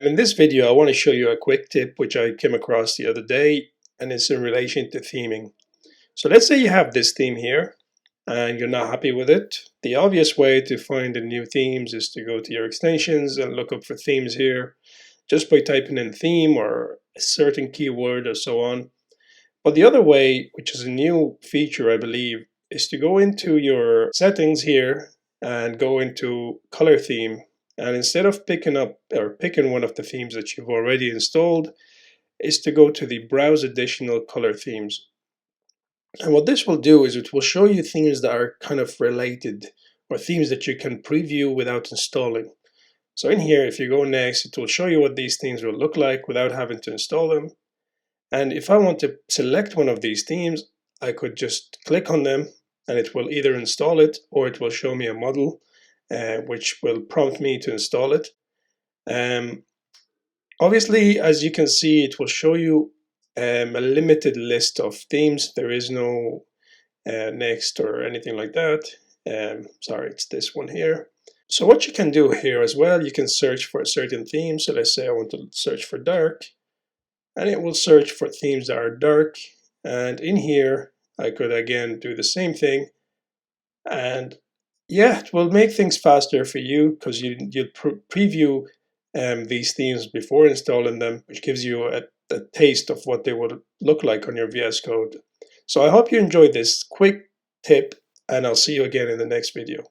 In this video, I want to show you a quick tip which I came across the other day, and it's in relation to theming. So let's say you have this theme here and you're not happy with it. The obvious way to find the new themes is to go to your extensions and look up for themes here just by typing in theme or a certain keyword or so on. But the other way, which is a new feature I believe, is to go into your settings here and go into color theme. And instead of picking one of the themes that you've already installed, is to go to the browse additional color themes. And what this will do is it will show you themes that are kind of related, or themes that you can preview without installing. So in here, if you go next, it will show you what these themes will look like without having to install them. And if I want to select one of these themes, I could just click on them and it will either install it or it will show me a model which will prompt me to install it. Obviously, as you can see, it will show you a limited list of themes. There is no next or anything like that. Sorry, it's this one here. So what you can do here as well, you can search for a certain theme. So let's say I want to search for dark, and it will search for themes that are dark. And in here, I could again do the same thing. And yeah, it will make things faster for you because you'll preview these themes before installing them, which gives you a taste of what they would look like on your VS Code. So I hope you enjoyed this quick tip, and I'll see you again in the next video.